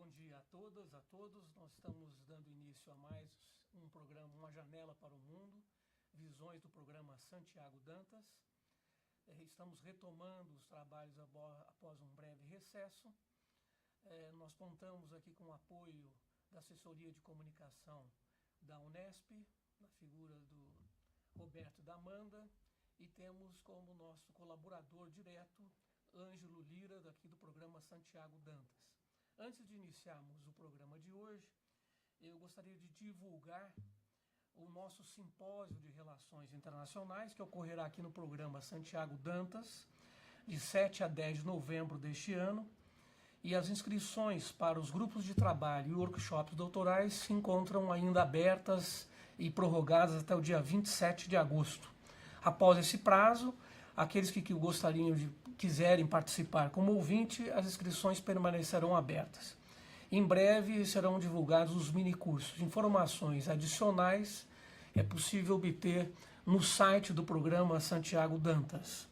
Bom dia a todas, a todos. Nós estamos dando início a mais um programa, Uma Janela para o Mundo, visões do programa Santiago Dantas. Estamos retomando os trabalhos após um breve recesso. Nós contamos aqui com o apoio da Assessoria de Comunicação da Unesp, na figura do Roberto e da Amanda, e temos como nosso colaborador direto Ângelo Lira, daqui do programa Santiago Dantas. Antes de iniciarmos o programa de hoje, eu gostaria de divulgar o nosso simpósio de relações internacionais, que ocorrerá aqui no programa Santiago Dantas, de 7 a 10 de novembro deste ano, e as inscrições para os grupos de trabalho e workshops doutorais se encontram ainda abertas e prorrogadas até o dia 27 de agosto. Após esse prazo, aqueles que quiserem participar como ouvinte, as inscrições permanecerão abertas. Em breve serão divulgados os minicursos. Informações adicionais é possível obter no site do programa Santiago Dantas.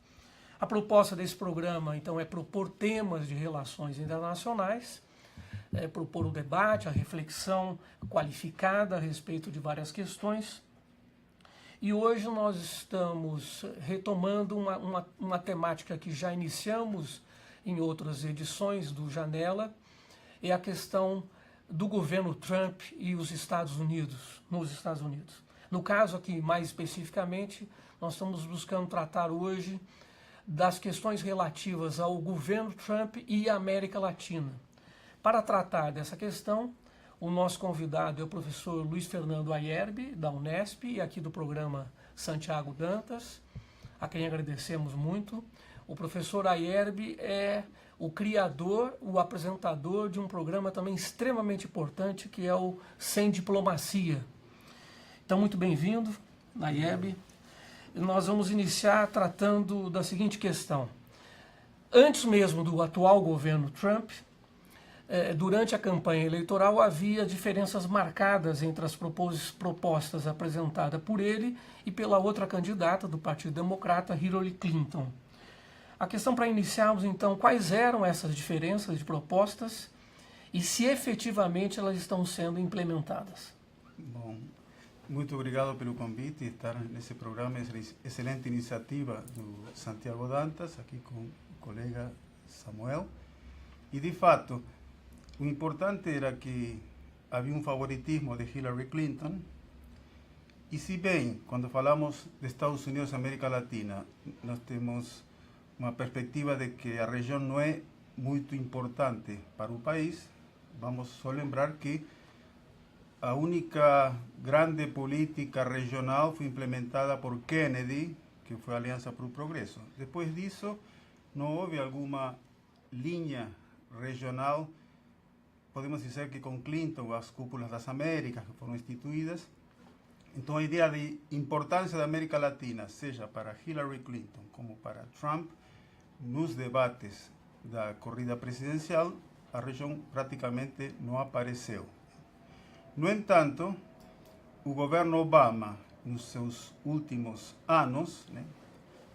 A proposta desse programa, então, é propor temas de relações internacionais, propor um debate, a reflexão qualificada a respeito de várias questões. E hoje nós estamos retomando uma temática que já iniciamos em outras edições do Janela, é a questão do governo Trump e os Estados Unidos, nos Estados Unidos. No caso aqui, mais especificamente, nós estamos buscando tratar hoje das questões relativas ao governo Trump e à América Latina. Para tratar dessa questão, o nosso convidado é o professor Luiz Fernando Ayerbe, da Unesp, e aqui do programa Santiago Dantas, a quem agradecemos muito. O professor Ayerbe é o criador, o apresentador de um programa também extremamente importante, que é o Sem Diplomacia. Então, muito bem-vindo, Ayerbe. Nós vamos iniciar tratando da seguinte questão. Antes mesmo do atual governo Trump, durante a campanha eleitoral havia diferenças marcadas entre as propostas apresentadas por ele e pela outra candidata do Partido Democrata, Hillary Clinton. A questão para iniciarmos, então, quais eram essas diferenças de propostas e se efetivamente elas estão sendo implementadas? Bom, muito obrigado pelo convite, estar nesse programa, essa excelente iniciativa do Santiago Dantas, aqui com o colega Samuel. E, de fato, o importante era que havia um favoritismo de Hillary Clinton, e se bem, quando falamos de Estados Unidos e América Latina, nós temos uma perspectiva de que a região não é muito importante para o país, vamos só lembrar que a única grande política regional foi implementada por Kennedy, que foi a Aliança para o Progresso. Depois disso, não houve alguma linha regional. Podemos dizer que com Clinton as cúpulas das Américas que foram instituídas. Então a ideia de importância da América Latina, seja para Hillary Clinton como para Trump, nos debates da corrida presidencial, a região praticamente não apareceu. No entanto, o governo Obama, nos seus últimos anos,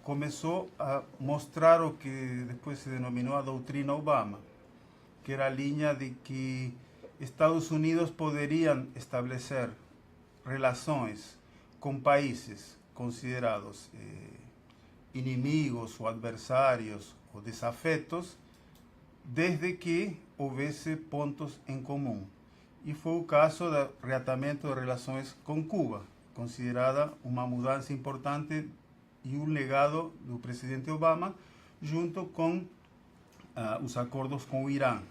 começou a mostrar o que depois se denominou a doutrina Obama, que era a linha de que Estados Unidos poderiam estabelecer relações com países considerados inimigos ou adversários ou desafetos, desde que houvesse pontos em comum. E foi o caso do reatamento de relações com Cuba, considerada uma mudança importante e um legado do presidente Obama, junto com os acordos com o Irã.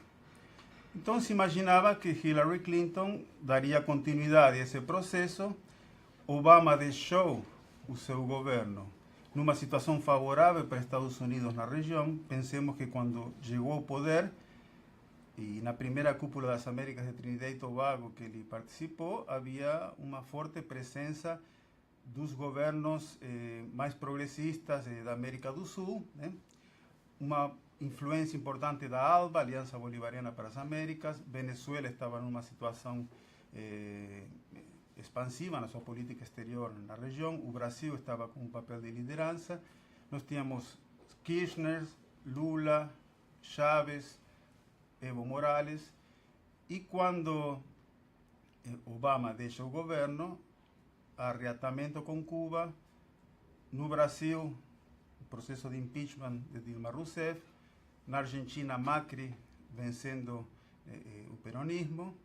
Então se imaginava que Hillary Clinton daria continuidade a esse processo. Obama deixou o seu governo numa situação favorável para Estados Unidos na região. Pensemos que quando chegou ao poder, e na primeira cúpula das Américas de Trinidad e Tobago que ele participou, havia uma forte presença dos governos mais progressistas da América do Sul, uma influência importante da ALBA, Aliança Bolivariana para as Américas. Venezuela estava numa situação expansiva na sua política exterior na região. O Brasil estava com um papel de liderança. Nós tínhamos Kirchner, Lula, Chávez, Evo Morales, E quando Obama deixa o governo, há reatamento com Cuba. No Brasil, o processo de impeachment de Dilma Rousseff. Na Argentina, Macri vencendo o peronismo.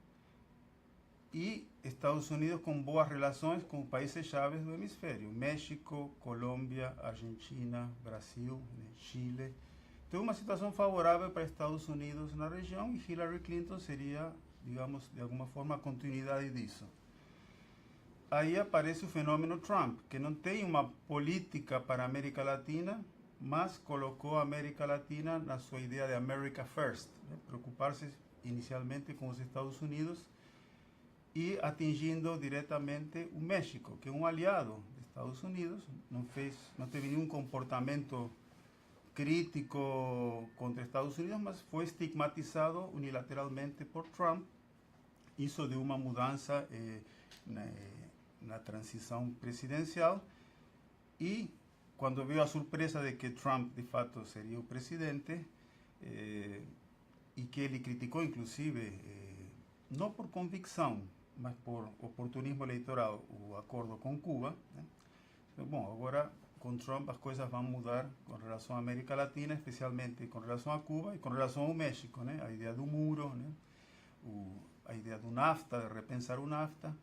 E Estados Unidos com boas relações com países chaves do hemisfério. México, Colômbia, Argentina, Brasil, Chile. Então, uma situação favorável para Estados Unidos na região, e Hillary Clinton seria, digamos, de alguma forma, a continuidade disso. Aí aparece o fenômeno Trump, que não tem uma política para a América Latina, mas colocou a América Latina na sua ideia de America First, né? Preocupar-se inicialmente com os Estados Unidos e atingindo diretamente o México, que é um aliado dos Estados Unidos, não teve nenhum comportamento crítico contra Estados Unidos, mas foi estigmatizado unilateralmente por Trump. Isso deu uma mudança na transição presidencial, e quando veio a surpresa de que Trump de fato seria o presidente, e que ele criticou inclusive, não por convicção, mas por oportunismo eleitoral, o acordo com Cuba, né? Bom, agora com Trump as coisas vão mudar com relação à América Latina, especialmente com relação a Cuba e com relação ao México, né? A ideia do muro, né? A ideia do NAFTA, de repensar o NAFTA.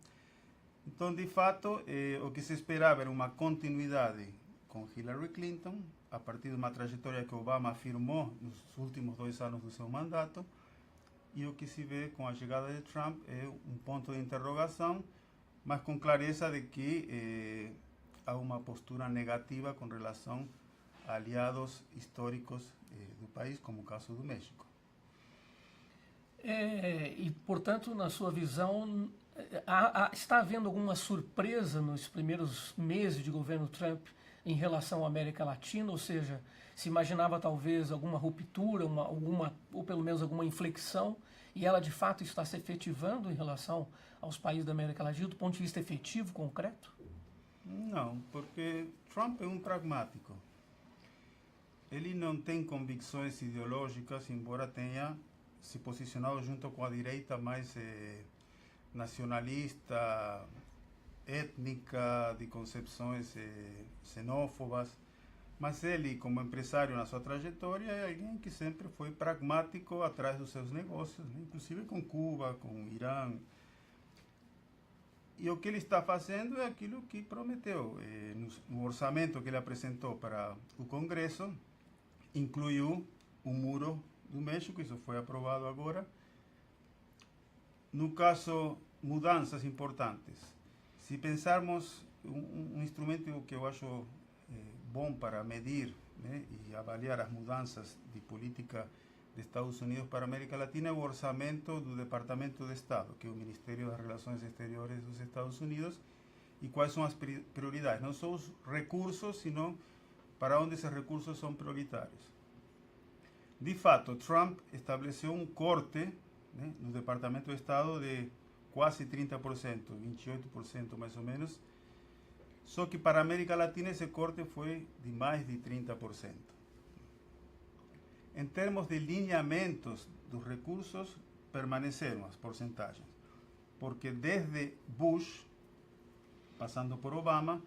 Então, de fato, o que se esperava era uma continuidade com Hillary Clinton, a partir de uma trajetória que Obama afirmou nos últimos 2 anos do seu mandato, e o que se vê com a chegada de Trump é um ponto de interrogação, mas com clareza de que há uma postura negativa com relação a aliados históricos do país, como o caso do México. E, portanto, na sua visão, está havendo alguma surpresa nos primeiros meses de governo Trump em relação à América Latina? Ou seja, se imaginava talvez alguma ruptura, ou pelo menos alguma inflexão, e ela de fato está se efetivando em relação aos países da América Latina, do ponto de vista efetivo, concreto? Não, porque Trump é um pragmático. Ele não tem convicções ideológicas, embora tenha se posicionado junto com a direita mais nacionalista, étnica, de concepções xenófobas. Mas ele, como empresário na sua trajetória, é alguém que sempre foi pragmático atrás dos seus negócios, né? Inclusive com Cuba, com o Irã. E o que ele está fazendo é aquilo que prometeu. No orçamento que ele apresentou para o Congresso, incluiu o muro do México, isso foi aprovado agora. No caso, mudanças importantes. Se pensarmos um instrumento que eu acho bom para medir, né, e avaliar as mudanças de política de Estados Unidos para a América Latina é o orçamento do Departamento de Estado, que é o Ministério das Relações Exteriores dos Estados Unidos, e quais são as prioridades. Não só os recursos, sino para onde esses recursos são prioritários. De fato, Trump estabeleceu um corte, né, no Departamento de Estado de quase 30%, 28% mais ou menos, só que para a América Latina esse corte foi de mais de 30%. Em termos de lineamentos dos recursos, permaneceram as porcentagens, porque desde Bush, passando por Obama,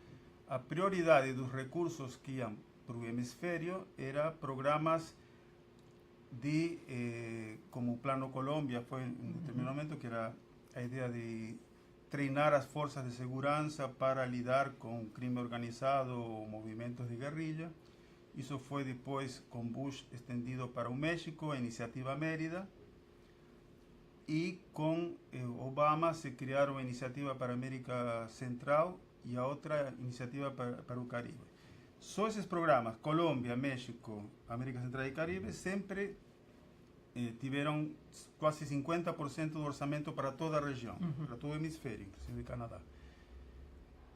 a prioridade dos recursos que iam para o hemisfério era programas como o Plano Colômbia foi em determinado momento, que era a ideia de treinar as forças de segurança para lidar com crime organizado ou movimentos de guerrilha. Isso foi depois, com Bush, estendido para o México, a Iniciativa Mérida. E com Obama se criaram a Iniciativa para a América Central e a outra Iniciativa para o Caribe. Só esses programas, Colômbia, México, América Central e Caribe, sempre tiveram quase 50% do orçamento para toda a região, para todo o hemisfério, inclusive Canadá.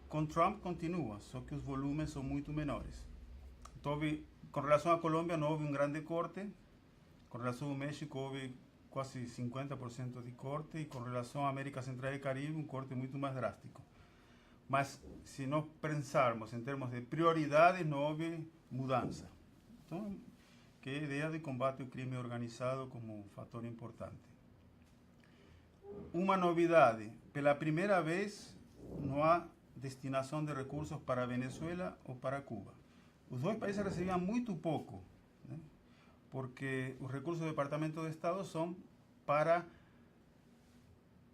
Com Trump continua, só que os volumes são muito menores. Então, com relação à Colômbia não houve um grande corte, com relação ao México houve quase 50% de corte, e com relação à América Central e Caribe um corte muito mais drástico. Mas se nós pensarmos em termos de prioridades, não houve mudança. Então, que é a ideia de combate ao crime organizado como um fator importante. uma novidade, pela primeira vez não há destinação de recursos para a Venezuela ou para Cuba. Os dois países recebiam muito pouco, né? Porque os recursos do Departamento de Estado são para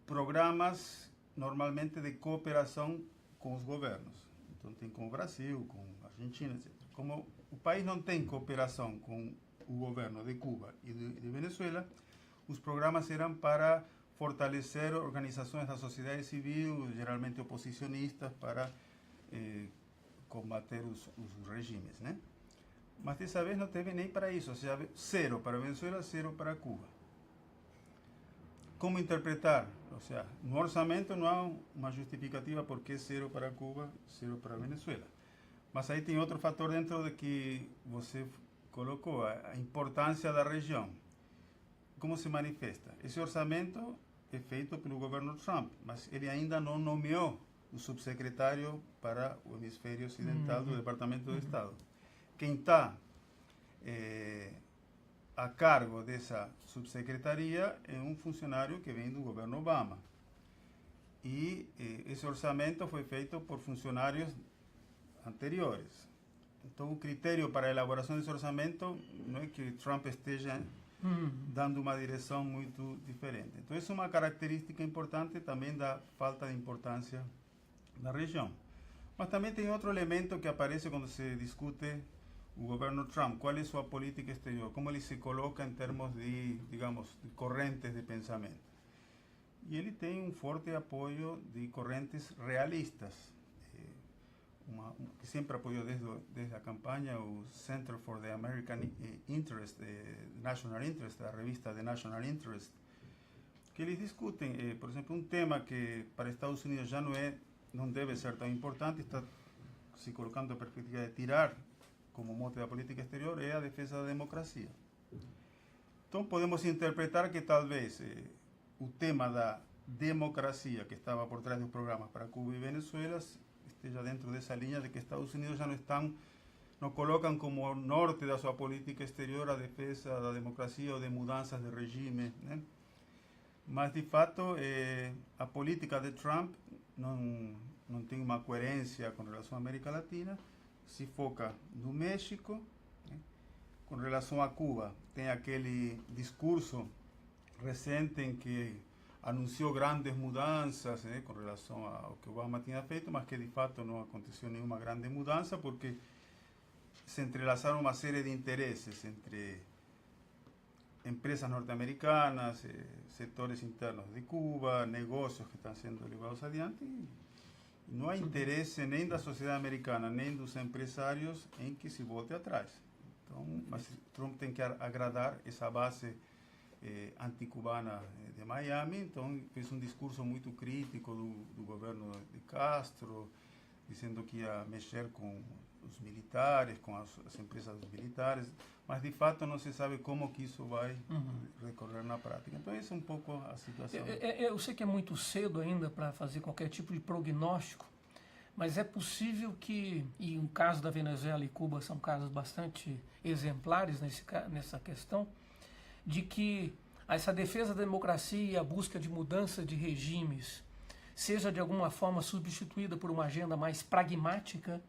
programas normalmente de cooperação com os governos. Então tem com o Brasil, com a Argentina, etc. Como o país não tem cooperação com o governo de Cuba e de Venezuela, os programas eram para fortalecer organizações da sociedade civil, geralmente oposicionistas, para combater os regimes, né? Mas dessa vez não teve nem para isso, ou seja, 0 para Venezuela, 0 para Cuba. Como interpretar? Ou seja, no orçamento não há uma justificativa por que 0 para Cuba, 0 para Venezuela. Mas aí tem outro fator dentro de que você colocou, a importância da região. Como se manifesta? Esse orçamento é feito pelo governo Trump, mas ele ainda não nomeou o subsecretário para o hemisfério ocidental do Departamento de Estado. Quem está a cargo dessa subsecretaria é um funcionário que vem do governo Obama. E esse orçamento foi feito por funcionários anteriores. Então, o critério para a elaboração desse orçamento não é que Trump esteja dando uma direção muito diferente. Então, isso é uma característica importante também da falta de importância da região. Mas também tem outro elemento que aparece quando se discute o governo Trump. Qual é sua política exterior? Como ele se coloca em termos de, digamos, de correntes de pensamento. E ele tem um forte apoio de correntes realistas, que sempre apoiou desde a campanha o Center for the American Interest, National Interest, a revista The National Interest, que eles discutem, por exemplo, um tema que para Estados Unidos já não deve ser tão importante, está se colocando a perspectiva de tirar como mote da política exterior, é a defesa da democracia. Então podemos interpretar que talvez o tema da democracia que estava por trás dos programas para Cuba e Venezuela esteja dentro dessa linha de que Estados Unidos já não colocam como norte da sua política exterior a defesa da democracia ou de mudanças de regime, né? Mas de fato a política de Trump não tem uma coerência com relação à América Latina, se foca no México, né? Com relação a Cuba, tem aquele discurso recente em que anunciou grandes mudanças, né, com relação ao que Obama tinha feito, mas que de fato não aconteceu nenhuma grande mudança, porque se entrelaçaram uma série de interesses entre empresas norte-americanas, setores internos de Cuba, negócios que estão sendo levados adiante, e não há interesse nem da sociedade americana, nem dos empresários em que se volte atrás. Então, mas Trump tem que agradar essa base anticubana de Miami, então fez um discurso muito crítico do governo de Castro, dizendo que ia mexer com os militares, com as empresas dos militares, mas de fato não se sabe como que isso vai recorrer na prática. Então essa é um pouco a situação. Eu sei que é muito cedo ainda para fazer qualquer tipo de prognóstico, mas é possível que, e o caso da Venezuela e Cuba são casos bastante exemplares nessa questão, de que essa defesa da democracia e a busca de mudança de regimes seja de alguma forma substituída por uma agenda mais pragmática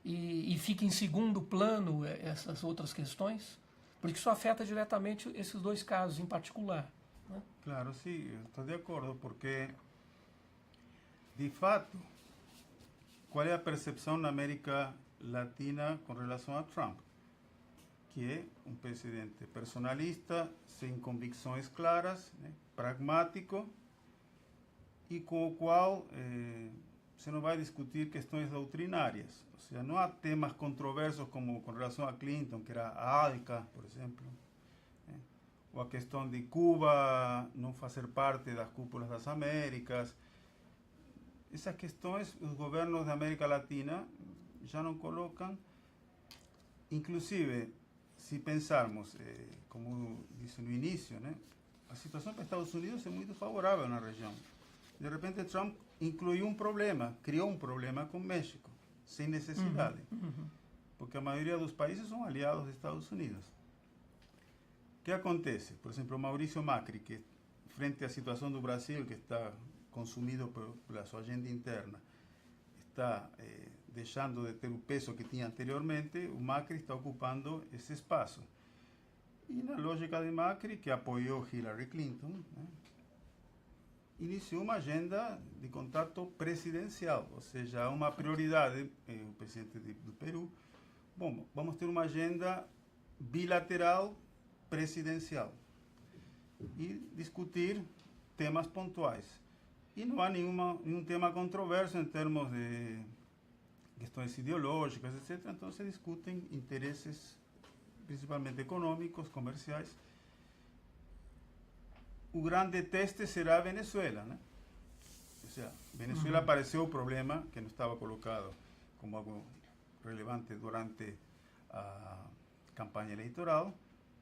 e fique em segundo plano essas outras questões, porque isso afeta diretamente esses dois casos em particular, né? Claro, sim, estou de acordo, porque de fato, qual é a percepção na América Latina com relação a Trump? Que é um presidente personalista, sem convicções claras, né, pragmático, e com o qual você não vai discutir questões doutrinárias. Ou seja, não há temas controversos como com relação a Clinton, que era a ALCA, por exemplo, né, ou a questão de Cuba não fazer parte das cúpulas das Américas. Essas questões os governos da América Latina já não colocam, inclusive se pensarmos, como disse no início, né, a situação para os Estados Unidos é muito favorável na região. De repente, Trump incluiu um problema, criou um problema com o México, sem necessidade, porque a maioria dos países são aliados dos Estados Unidos. O que acontece? Por exemplo, Maurício Macri, que frente à situação do Brasil, que está consumido pela sua agenda interna, está deixando de ter o peso que tinha anteriormente, o Macri está ocupando esse espaço. E na lógica de Macri, que apoiou Hillary Clinton, né, iniciou uma agenda de contato presidencial, ou seja, uma prioridade, o presidente do Peru, bom, vamos ter uma agenda bilateral presidencial e discutir temas pontuais. E não há nenhum tema controverso em termos de questões ideológicas, etc. Então se discutem interesses principalmente econômicos, comerciais. O grande teste será a Venezuela, né? Ou seja, Venezuela apareceu o problema que não estava colocado como algo relevante durante a campanha eleitoral,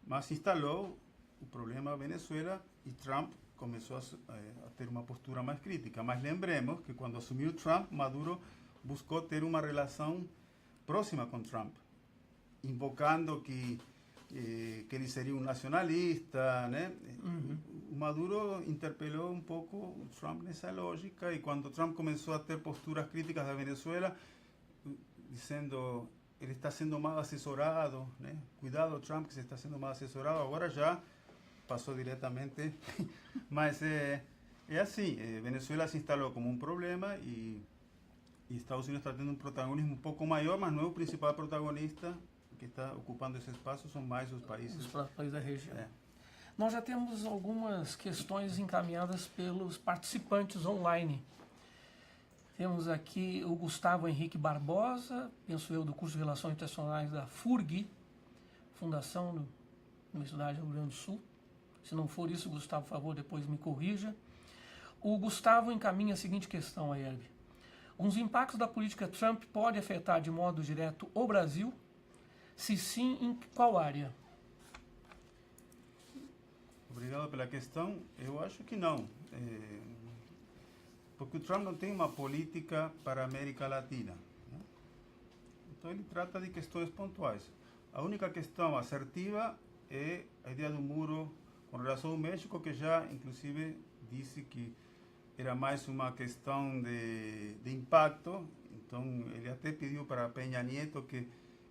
mas instalou o problema Venezuela e Trump começou a ter uma postura mais crítica. Mas lembremos que quando assumiu Trump, Maduro buscou ter uma relação próxima com Trump, invocando que ele seria um nacionalista, né? O Maduro interpelou um pouco o Trump nessa lógica, e quando Trump começou a ter posturas críticas da Venezuela, dizendo ele está sendo mal assessorado, né? Cuidado, Trump, que se está sendo mal assessorado, agora já passou diretamente. Mas é assim, Venezuela se instalou como um problema e Estados Unidos está tendo um protagonismo um pouco maior, mas não é o principal protagonista. Que está ocupando esse espaço são mais os países da região. Nós já temos algumas questões encaminhadas pelos participantes online. Temos aqui o Gustavo Henrique Barbosa, penso eu, do curso de Relações Internacionais da FURG, Fundação da Universidade do Rio Grande do Sul. Se não for isso, Gustavo, por favor, depois me corrija. O Gustavo encaminha a seguinte questão a Herb. Os impactos da política Trump podem afetar de modo direto o Brasil? Se sim, em qual área? Obrigado pela questão. Eu acho que não. Porque o Trump não tem uma política para a América Latina, né? Então ele trata de questões pontuais. A única questão assertiva é a ideia do muro com relação ao México, que já, inclusive, disse que era mais uma questão de impacto. Então ele até pediu para Peña Nieto que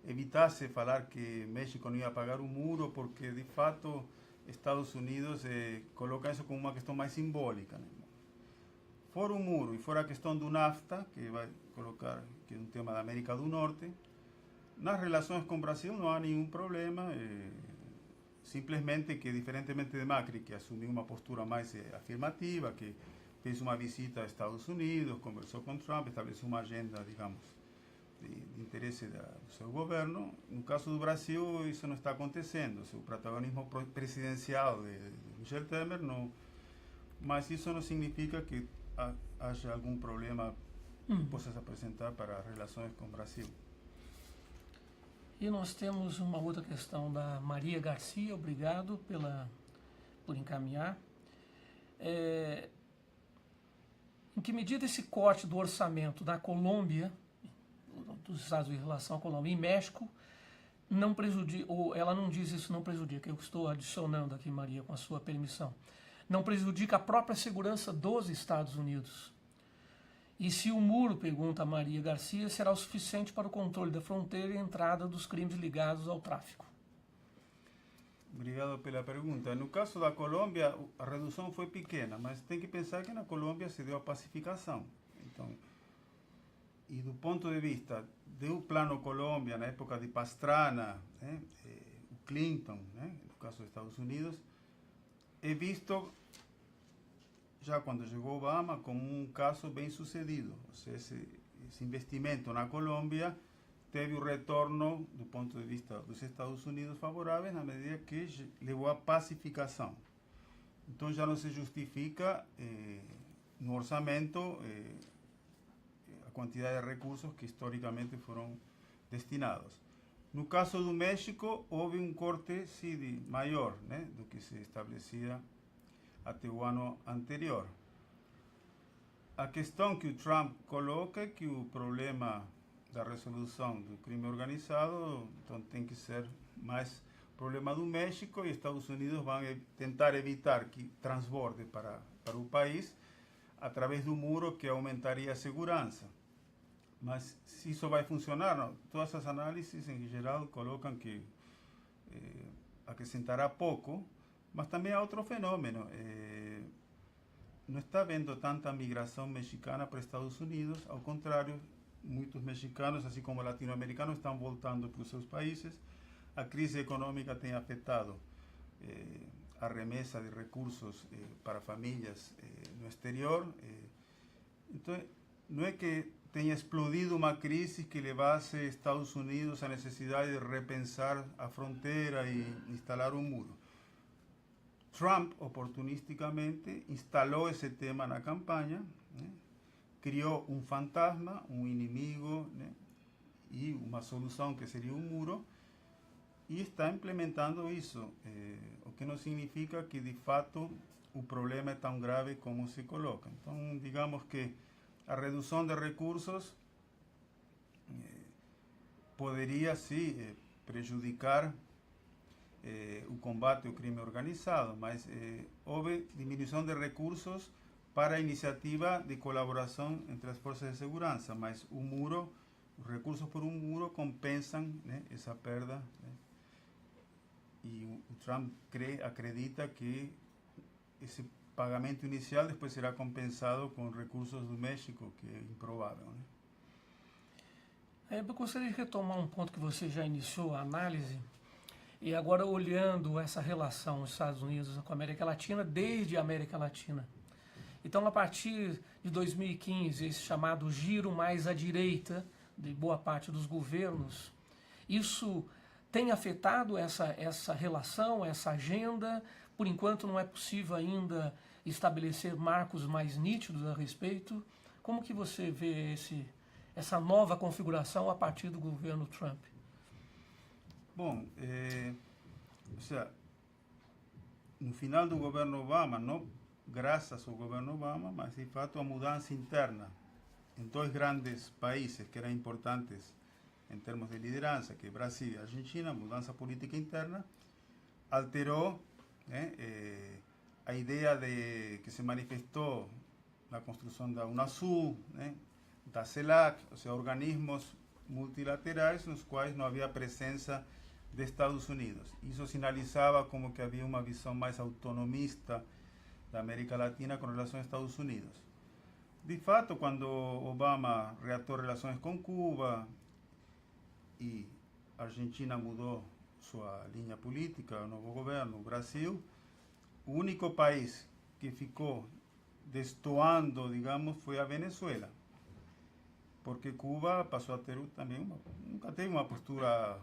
evitasse falar que México não ia pagar o muro, porque de fato Estados Unidos coloca isso como uma questão mais simbólica, né? Fora o muro e fora a questão do NAFTA, que vai colocar, que é um tema da América do Norte, nas relações com o Brasil não há nenhum problema, simplesmente que, diferentemente de Macri, que assumiu uma postura mais afirmativa, que fez uma visita aos Estados Unidos, conversou com Trump, estabeleceu uma agenda, digamos, de interesse do seu governo. No caso do Brasil, isso não está acontecendo. O protagonismo presidencial de Michel Temer, não, mas isso não significa que haja algum problema que possa se apresentar para as relações com o Brasil. E nós temos uma outra questão da Maria Garcia, obrigado por encaminhar. Em que medida esse corte do orçamento da Colômbia, dos Estados Unidos em relação à Colômbia e México, não prejudica, ou ela não diz isso, não prejudica, eu estou adicionando aqui, Maria, com a sua permissão, não prejudica a própria segurança dos Estados Unidos? E se o muro, pergunta a Maria Garcia, será o suficiente para o controle da fronteira e entrada dos crimes ligados ao tráfico? Obrigado pela pergunta. No caso da Colômbia, a redução foi pequena, mas tem que pensar que na Colômbia se deu a pacificação. Então, e do ponto de vista do plano Colômbia, na época de Pastrana, né, o Clinton, né, no caso dos Estados Unidos, é visto, já quando chegou Obama, como um caso bem sucedido. Ou seja, esse investimento na Colômbia teve o retorno, do ponto de vista dos Estados Unidos, favorável, na medida que levou à pacificação. Então já não se justifica no orçamento a quantidade de recursos que historicamente foram destinados. No caso do México, houve um corte maior, né, do que se estabelecia até o ano anterior. A questão que o Trump coloca é que o problema da resolução do crime organizado então tem que ser mais problema do México, e Estados Unidos vão tentar evitar que transborde para o país através do muro, que aumentaria a segurança. Mas se isso vai funcionar, não. Todas as análises, em geral, colocam que acrescentará pouco, mas também há outro fenômeno. Não está havendo tanta migração mexicana para os Estados Unidos, ao contrário, muitos mexicanos, assim como latino-americanos, estão voltando para os seus países. A crise econômica tem afetado a remessa de recursos para famílias no exterior. Então, não é que tenha explodido uma crise que levasse Estados Unidos à necessidade de repensar a fronteira e instalar um muro. Trump, oportunisticamente, instalou esse tema na campanha, né? Criou um fantasma, um inimigo, né? E uma solução que seria um muro, e está implementando isso, o que não significa que, de fato, o problema é tão grave como se coloca. Então, digamos que a redução de recursos poderia, sim, prejudicar o combate ao crime organizado, mas houve diminuição de recursos para a iniciativa de colaboração entre as forças de segurança, mas o muro, os recursos por um muro compensam, né, essa perda, né? E o Trump acredita que esse pagamento inicial depois será compensado com recursos do México, que é improvável, né? Eu gostaria de retomar um ponto que você já iniciou a análise, e agora olhando essa relação dos Estados Unidos com a América Latina, desde a América Latina. Então, a partir de 2015, esse chamado giro mais à direita de boa parte dos governos, isso tem afetado essa relação, essa agenda? Por enquanto não é possível ainda estabelecer marcos mais nítidos a respeito. Como que você vê essa nova configuração a partir do governo Trump? Bom, ou seja, no final do governo Obama, não graças ao governo Obama, mas de fato a mudança interna em dois grandes países que eram importantes em termos de liderança, que é Brasil e Argentina, a mudança política interna, alterou, né, a ideia que se manifestou na construção da Unasul, né, da CELAC, ou seja, organismos multilaterais nos quais não havia presença de Estados Unidos. Isso sinalizava como que havia uma visão mais autonomista da América Latina com relação aos Estados Unidos. De fato, quando Obama reatou relações com Cuba e a Argentina mudou sua linha política, o novo governo, o Brasil, o único país que ficou destoando, digamos, foi a Venezuela, porque Cuba passou a ter também nunca teve uma postura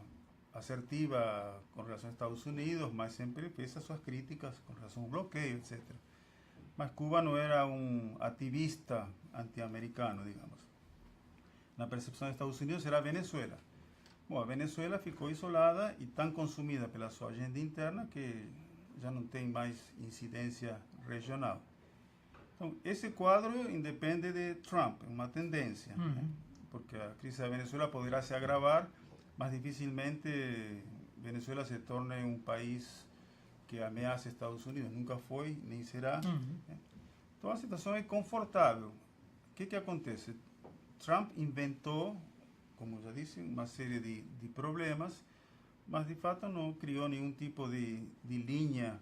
assertiva com relação aos Estados Unidos, mas sempre fez as suas críticas com relação ao bloqueio, etc. Mas Cuba não era um ativista anti-americano, digamos. Na percepção dos Estados Unidos era a Venezuela. Bom, a Venezuela ficou isolada e tão consumida pela sua agenda interna que já não tem mais incidência regional. Então, esse quadro independe de Trump, é uma tendência, né? Porque a crise da Venezuela poderá se agravar, mas dificilmente Venezuela se torne um país que ameaça Estados Unidos. Nunca foi, nem será. Né? Então, a situação é confortável. O que acontece? Trump inventou, como já disse, uma série de problemas, mas de fato não criou nenhum tipo de linha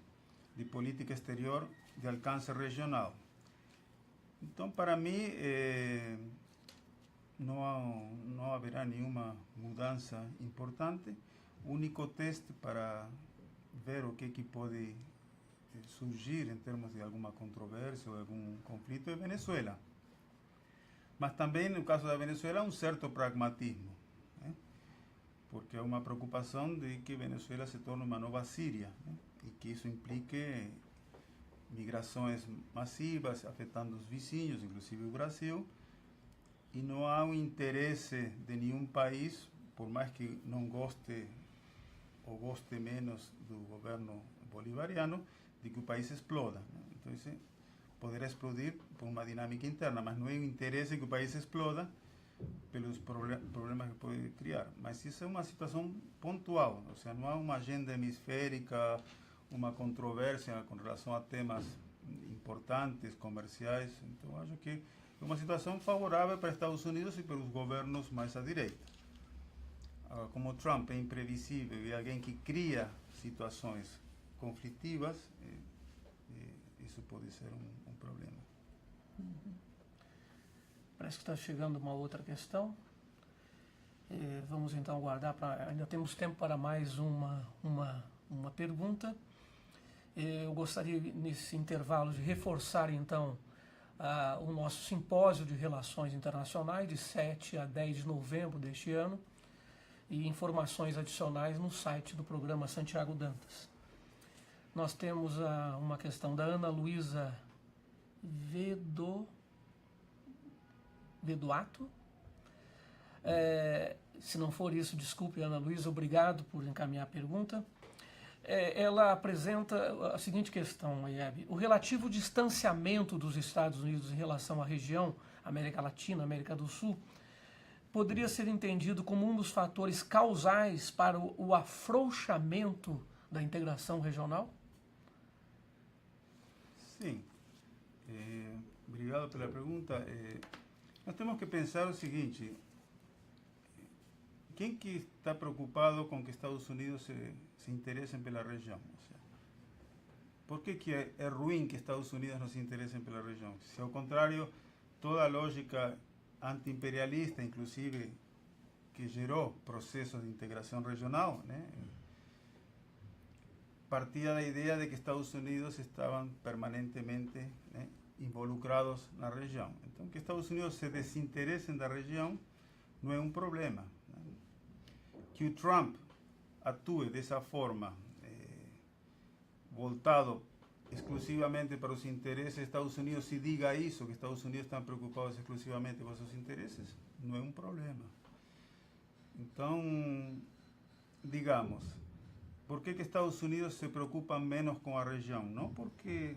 de política exterior de alcance regional. Então, para mim, não haverá nenhuma mudança importante. O único teste para ver o que pode surgir em termos de alguma controvérsia ou algum conflito é Venezuela. Mas também, no caso da Venezuela, um certo pragmatismo, né? Porque há uma preocupação de que Venezuela se torne uma nova Síria, né? E que isso implique migrações massivas, afetando os vizinhos, inclusive o Brasil, e não há um interesse de nenhum país, por mais que não goste ou goste menos do governo bolivariano, de que o país exploda, né? Então, poderá explodir por uma dinâmica interna, mas não é um interesse que o país exploda, pelos problemas que pode criar. Mas isso é uma situação pontual, ou seja, não há uma agenda hemisférica, uma controvérsia com relação a temas importantes, comerciais. Então, acho que é uma situação favorável para Estados Unidos e para os governos mais à direita. Agora, como Trump é imprevisível e alguém que cria situações conflitivas, isso pode ser um problema. Parece que está chegando uma outra questão. Vamos então aguardar, ainda temos tempo para mais uma pergunta. Eu gostaria, nesse intervalo, de reforçar então o nosso simpósio de relações internacionais de 7 a 10 de novembro deste ano, e informações adicionais no site do programa Santiago Dantas. Nós temos uma questão da Ana Luísa Veduato. Se não for isso, desculpe, Ana Luísa, obrigado por encaminhar a pergunta. Ela apresenta a seguinte questão, Ayeb: o relativo distanciamento dos Estados Unidos em relação à região América Latina, América do Sul, poderia ser entendido como um dos fatores causais para o afrouxamento da integração regional? Sim. Obrigado pela pergunta. Nós temos que pensar o seguinte: quem que está preocupado com que Estados Unidos se interessem pela região? Ou seja, por que é ruim que Estados Unidos não se interessem pela região? Se ao contrário, toda a lógica anti-imperialista, inclusive, que gerou processos de integração regional, né, partia da ideia de que Estados Unidos estavam permanentemente, né, involucrados na região. Então, que Estados Unidos se desinteressem da região não é um problema. Né? Que o Trump atue dessa forma, voltado exclusivamente para os interesses dos Estados Unidos, e diga isso, que Estados Unidos estão preocupados exclusivamente com seus interesses, não é um problema. Então, digamos, por que Estados Unidos se preocupa menos com a região? Não porque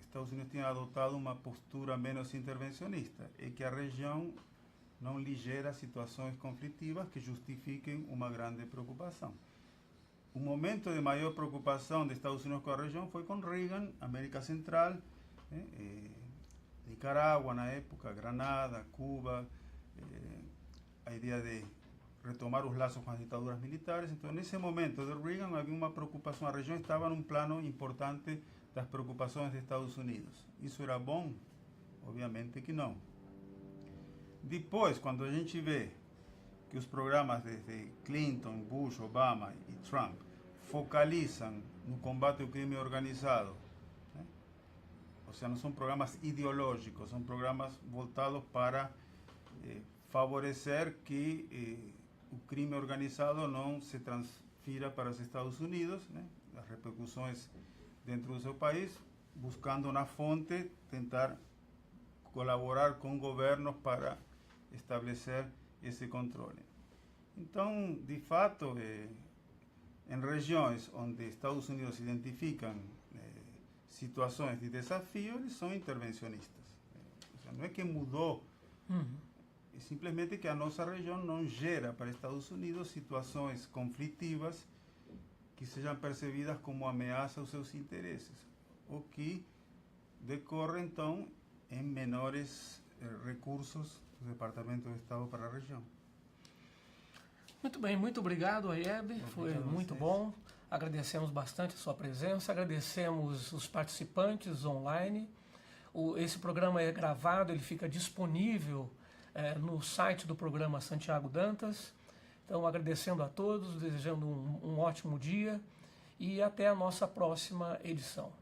Estados Unidos tenha adotado uma postura menos intervencionista, é que a região não lhe gera situações conflitivas que justifiquem uma grande preocupação. O momento de maior preocupação dos Estados Unidos com a região foi com Reagan, América Central, Nicarágua na época, Granada, Cuba, a ideia de retomar os laços com as ditaduras militares. Então, nesse momento de Reagan havia uma preocupação, a região estava num plano importante das preocupações dos Estados Unidos. Isso era bom? Obviamente que não. Depois, quando a gente vê que os programas desde Clinton, Bush, Obama e Trump focalizam no combate ao crime organizado, né? Ou seja, não são programas ideológicos, são programas voltados para favorecer que o crime organizado não se transfira para os Estados Unidos, né? As repercussões dentro do seu país, buscando na fonte tentar colaborar com governos para estabelecer esse controle. Então, de fato, em regiões onde Estados Unidos identificam situações de desafio, eles são intervencionistas. Ou seja, não é que mudou, é simplesmente que a nossa região não gera para Estados Unidos situações conflitivas que sejam percebidas como ameaça aos seus interesses, o que decorre, então, em menores recursos do Departamento de Estado para a região. Muito bem, muito obrigado, Ayeb. Foi muito bom. Agradecemos bastante a sua presença, agradecemos os participantes online. Esse programa é gravado, ele fica disponível no site do programa Santiago Dantas. Então, agradecendo a todos, desejando um ótimo dia e até a nossa próxima edição.